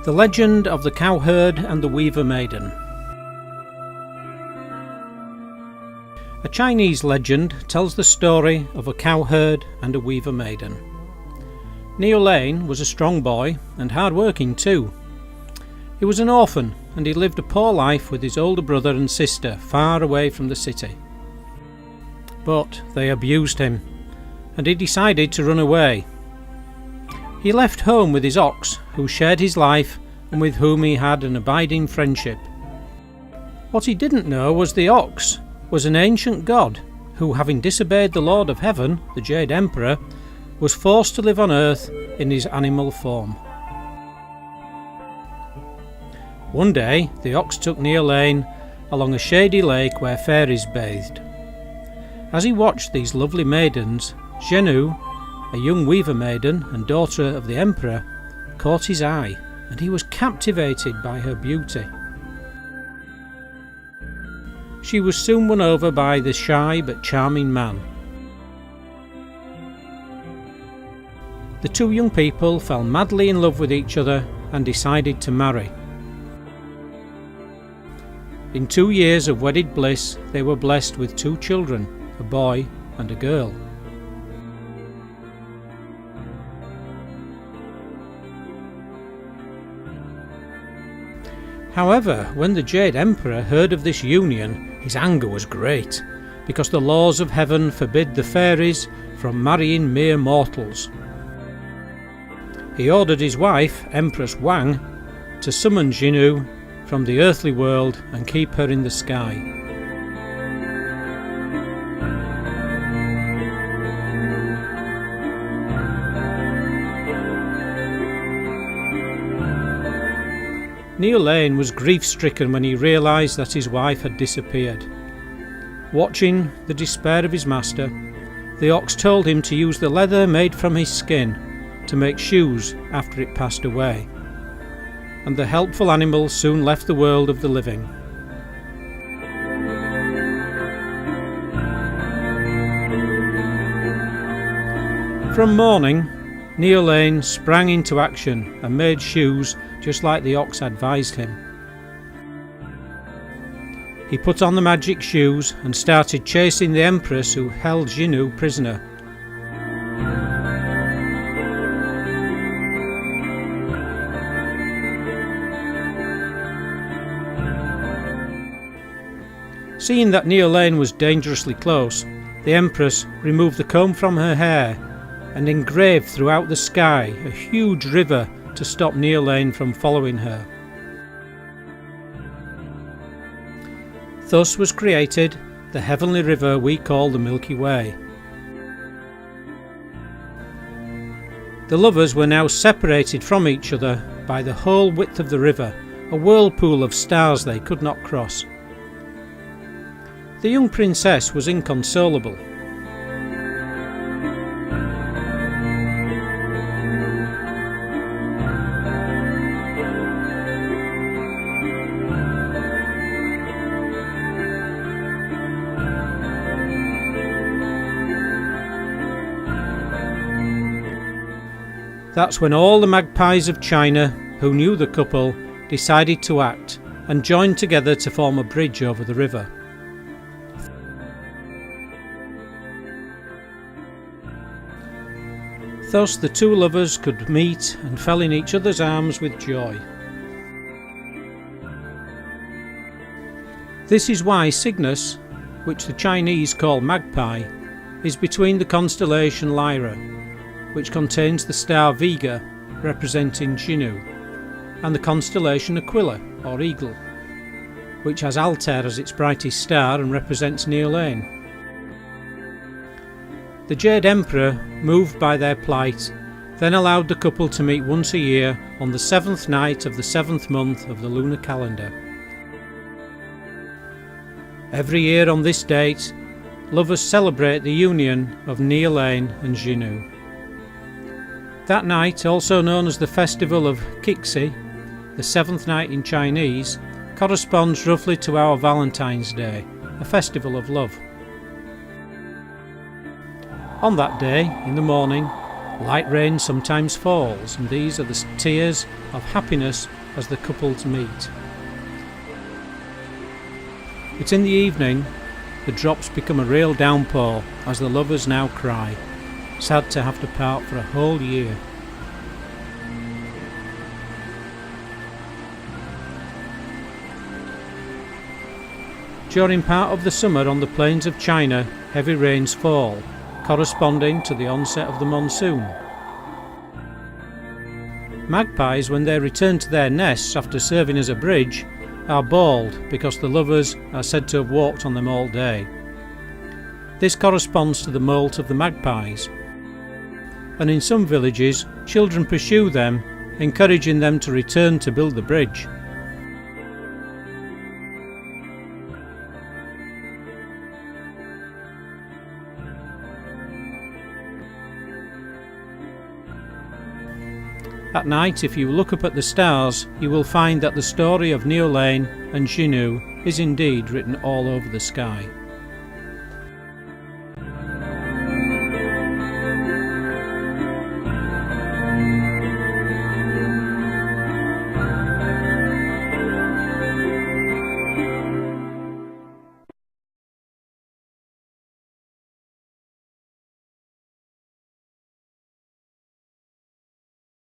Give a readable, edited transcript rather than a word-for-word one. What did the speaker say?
The Legend of the Cowherd and the Weaver Maiden. A Chinese legend tells the story of a cowherd and a weaver maiden. Neil Lane was a strong boy and hard-working too. He was an orphan and he lived a poor life with his older brother and sister far away from the city. But they abused him and he decided to run away. He left home with his ox, who shared his life and with whom he had an abiding friendship. What he didn't know was the ox was an ancient god who, having disobeyed the Lord of Heaven, the Jade Emperor, was forced to live on earth in his animal form. One day the ox took Neil Lane along a shady lake where fairies bathed. As he watched these lovely maidens, Zhenu, a young weaver maiden and daughter of the emperor, caught his eye, and he was captivated by her beauty. She was soon won over by the shy but charming man. The two young people fell madly in love with each other and decided to marry. In 2 years of wedded bliss, they were blessed with 2 children, a boy and a girl. However, when the Jade Emperor heard of this union, his anger was great, because the laws of heaven forbid the fairies from marrying mere mortals. He ordered his wife, Empress Wang, to summon Zhenu from the earthly world and keep her in the sky. Neil Lane was grief-stricken when he realised that his wife had disappeared. Watching the despair of his master, the ox told him to use the leather made from his skin to make shoes after it passed away, and the helpful animal soon left the world of the living. From morning, Neil Lane sprang into action and made shoes just like the ox advised him. He put on the magic shoes and started chasing the empress who held Zhenu prisoner. Seeing that Neil Lane was dangerously close, the empress removed the comb from her hair and engraved throughout the sky a huge river to stop Neil Lane from following her. Thus was created the heavenly river we call the Milky Way. The lovers were now separated from each other by the whole width of the river, a whirlpool of stars they could not cross. The young princess was inconsolable. That's when all the magpies of China, who knew the couple, decided to act and joined together to form a bridge over the river. Thus the two lovers could meet and fell in each other's arms with joy. This is why Cygnus, which the Chinese call magpie, is between the constellation Lyra, which contains the star Vega, representing Zhenu, and the constellation Aquila, or Eagle, which has Altair as its brightest star and represents Neil Lane. The Jade Emperor, moved by their plight, then allowed the couple to meet once a year on the 7th night of the 7th month of the lunar calendar. Every year on this date, lovers celebrate the union of Neil Lane and Zhenu. That night, also known as the Festival of Qixi, the 7th night in Chinese, corresponds roughly to our Valentine's Day, a festival of love. On that day, in the morning, Light rain sometimes falls, and these are the tears of happiness as the couples meet. But in the evening, the drops become a real downpour as the lovers now cry, sad to have to part for a whole year. During part of the summer on the plains of China, heavy rains fall, corresponding to the onset of the monsoon. Magpies, when they return to their nests after serving as a bridge, are bald because the lovers are said to have walked on them all day. This corresponds to the moult of the magpies, and in some villages children pursue them, encouraging them to return to build the bridge. At night, if you look up at the stars, you will find that the story of Niu Lane and Xinu is indeed written all over the sky.